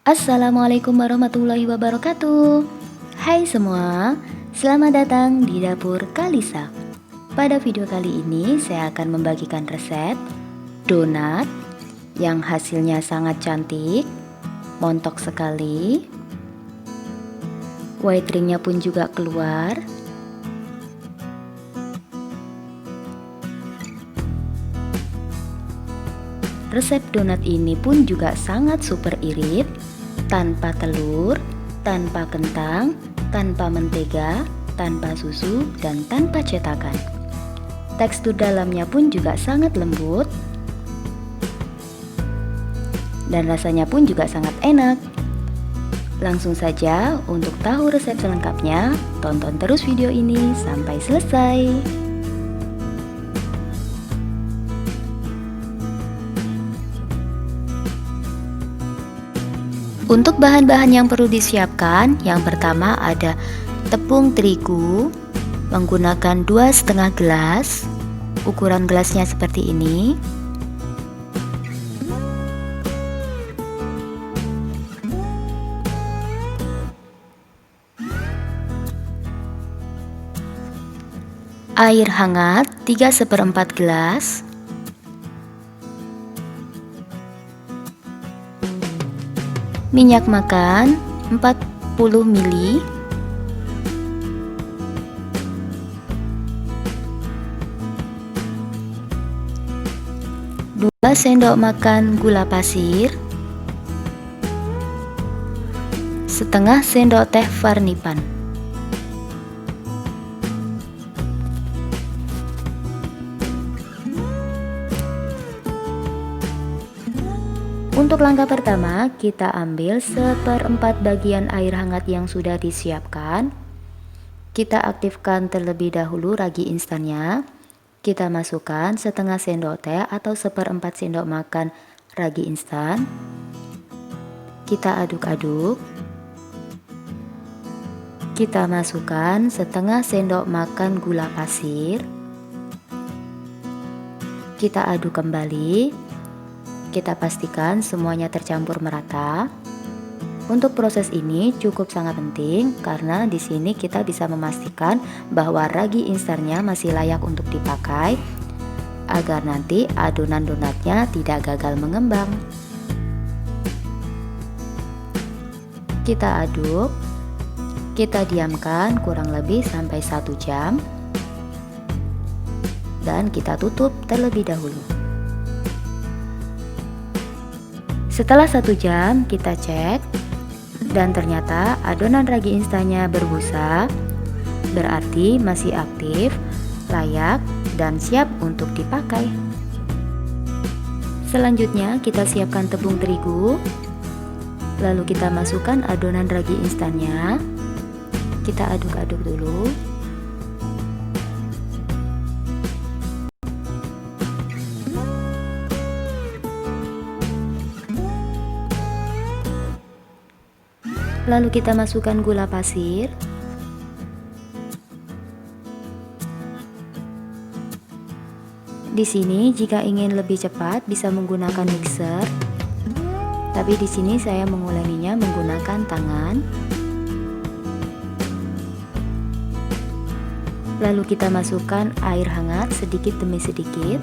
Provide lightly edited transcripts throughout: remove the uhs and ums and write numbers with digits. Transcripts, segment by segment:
Assalamualaikum warahmatullahi wabarakatuh. Hai semua, selamat datang di dapur Kalisa. Pada video kali ini saya akan membagikan resep donat yang hasilnya sangat cantik, montok sekali. White ringnya pun juga keluar. Resep donat ini pun juga sangat super irit, tanpa telur, tanpa kentang, tanpa mentega, tanpa susu, dan tanpa cetakan. Tekstur dalamnya pun juga sangat lembut, dan rasanya pun juga sangat enak. Langsung saja, untuk tahu resep selengkapnya, tonton terus video ini sampai selesai. Untuk bahan-bahan yang perlu disiapkan, yang pertama ada tepung terigu menggunakan 2,5 gelas. Ukuran gelasnya seperti ini. Air hangat 3/4 gelas. Minyak makan 40 ml. Dua sendok makan gula pasir. Setengah sendok teh Farnipan. Untuk langkah pertama, kita ambil 1/4 bagian air hangat yang sudah disiapkan. Kita aktifkan terlebih dahulu ragi instannya. Kita masukkan setengah sendok teh atau 1/4 sendok makan ragi instan. Kita aduk-aduk. Kita masukkan setengah sendok makan gula pasir. Kita aduk kembali. Kita pastikan semuanya tercampur merata. Untuk proses ini cukup sangat penting karena di sini kita bisa memastikan bahwa ragi instannya masih layak untuk dipakai agar nanti adonan donatnya tidak gagal mengembang. Kita aduk. Kita diamkan kurang lebih sampai 1 jam. Dan kita tutup terlebih dahulu. Setelah 1 jam kita cek dan ternyata adonan ragi instannya berbusa, berarti masih aktif, layak, dan siap untuk dipakai. Selanjutnya kita siapkan tepung terigu, lalu kita masukkan adonan ragi instannya. Kita aduk-aduk dulu. Lalu kita masukkan gula pasir. Di sini jika ingin lebih cepat bisa menggunakan mixer. Tapi di sini saya mengulanginya menggunakan tangan. Lalu kita masukkan air hangat sedikit demi sedikit.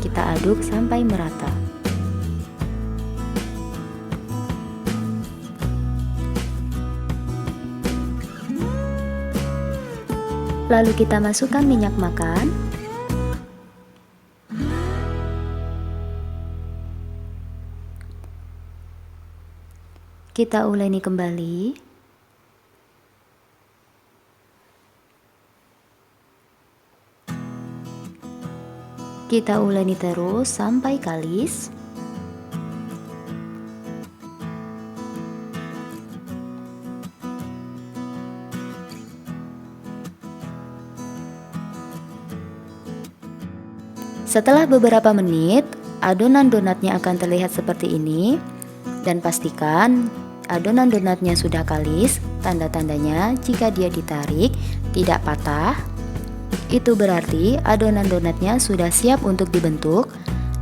Kita aduk sampai merata. Lalu kita masukkan minyak makan. Kita uleni kembali. Kita uleni terus sampai kalis. Setelah beberapa menit, adonan donatnya akan terlihat seperti ini. Dan pastikan adonan donatnya sudah kalis. Tanda-tandanya jika dia ditarik tidak patah, itu berarti adonan donatnya sudah siap untuk dibentuk.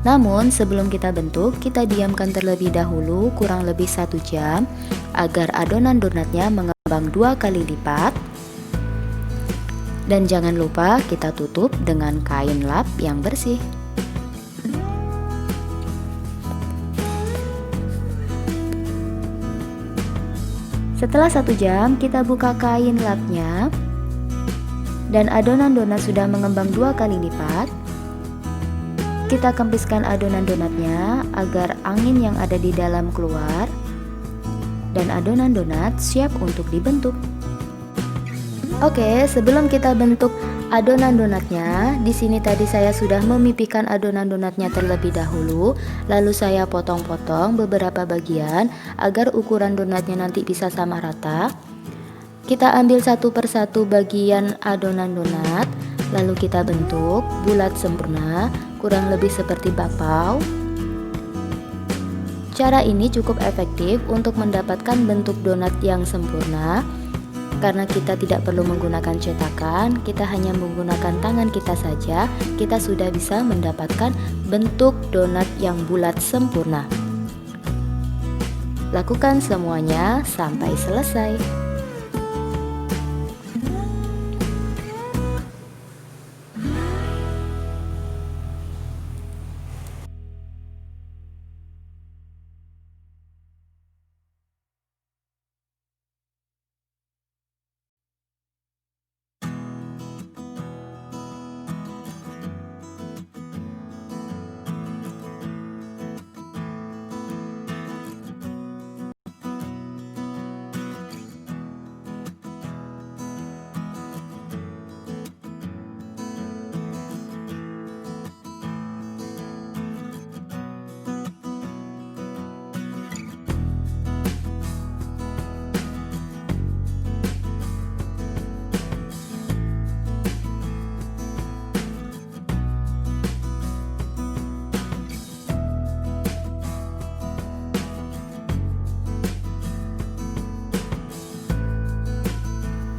Namun sebelum kita bentuk, kita diamkan terlebih dahulu kurang lebih 1 jam agar adonan donatnya mengembang 2 kali lipat. Dan jangan lupa kita tutup dengan kain lap yang bersih. Setelah 1 jam, kita buka kain lapnya dan adonan donat sudah mengembang 2 kali lipat. Kita kempiskan adonan donatnya agar angin yang ada di dalam keluar dan adonan donat siap untuk dibentuk. Oke, sebelum kita bentuk adonan donatnya, di sini tadi saya sudah memipihkan adonan donatnya terlebih dahulu, lalu saya potong-potong beberapa bagian agar ukuran donatnya nanti bisa sama rata. Kita ambil satu persatu bagian adonan donat, lalu kita bentuk bulat sempurna, kurang lebih seperti bakpao. Cara ini cukup efektif untuk mendapatkan bentuk donat yang sempurna. Karena kita tidak perlu menggunakan cetakan, kita hanya menggunakan tangan kita saja, kita sudah bisa mendapatkan bentuk donat yang bulat sempurna. Lakukan semuanya sampai selesai.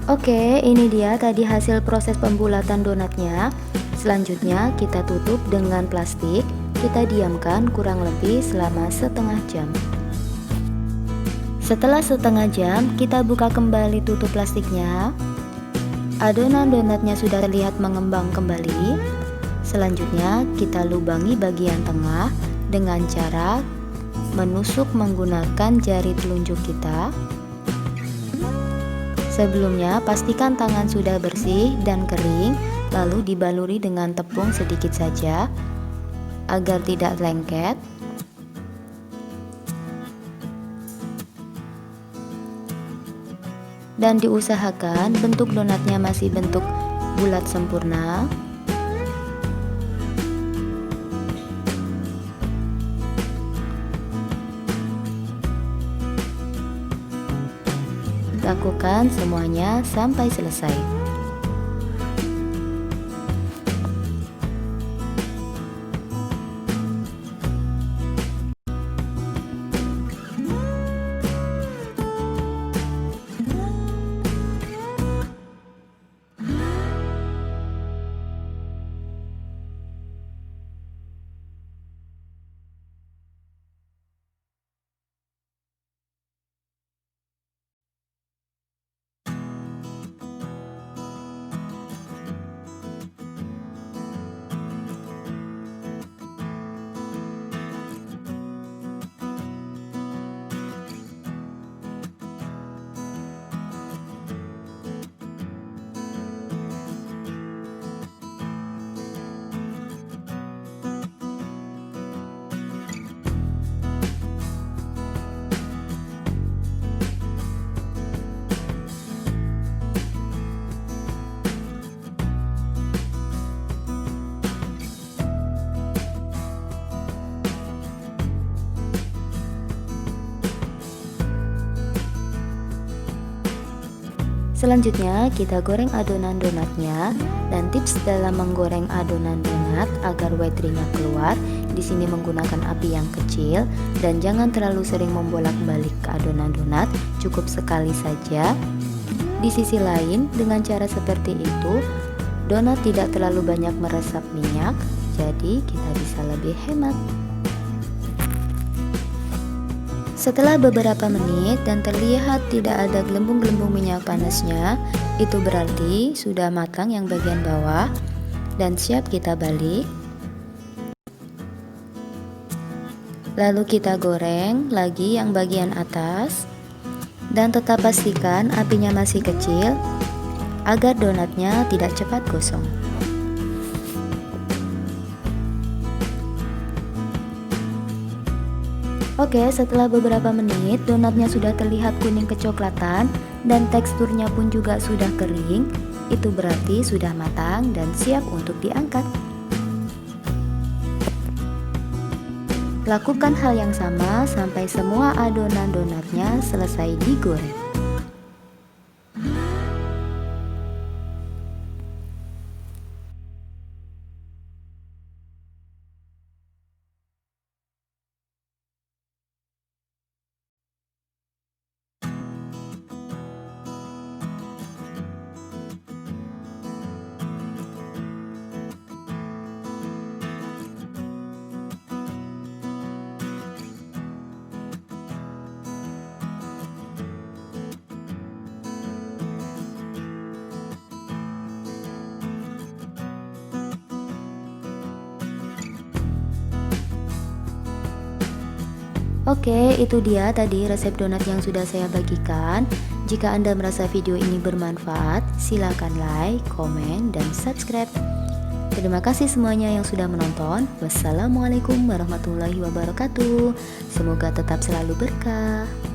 Oke, ini dia tadi hasil proses pembulatan donatnya. Selanjutnya kita tutup dengan plastik. Kita diamkan kurang lebih selama setengah jam. Setelah setengah jam, kita buka kembali tutup plastiknya. Adonan donatnya sudah terlihat mengembang kembali. Selanjutnya kita lubangi bagian tengah dengan cara menusuk menggunakan jari telunjuk kita. Sebelumnya, pastikan tangan sudah bersih dan kering, lalu dibaluri dengan tepung sedikit saja agar tidak lengket. Dan diusahakan bentuk donatnya masih bentuk bulat sempurna. Lakukan semuanya sampai selesai. Selanjutnya kita goreng adonan donatnya, dan tips dalam menggoreng adonan donat agar whitening-nya keluar, di sini menggunakan api yang kecil dan jangan terlalu sering membolak-balik adonan donat, cukup sekali saja. Di sisi lain, dengan cara seperti itu, donat tidak terlalu banyak meresap minyak, jadi kita bisa lebih hemat. Setelah beberapa menit dan terlihat tidak ada gelembung-gelembung minyak panasnya, itu berarti sudah matang yang bagian bawah dan siap kita balik. Lalu kita goreng lagi yang bagian atas dan tetap pastikan apinya masih kecil agar donatnya tidak cepat gosong. Oke, setelah beberapa menit donatnya sudah terlihat kuning kecoklatan dan teksturnya pun juga sudah kering. Itu berarti sudah matang dan siap untuk diangkat. Lakukan hal yang sama sampai semua adonan donatnya selesai digoreng. Oke, itu dia tadi resep donat yang sudah saya bagikan. Jika Anda merasa video ini bermanfaat, silakan like, komen, dan subscribe. Terima kasih semuanya yang sudah menonton. Wassalamualaikum warahmatullahi wabarakatuh. Semoga tetap selalu berkah.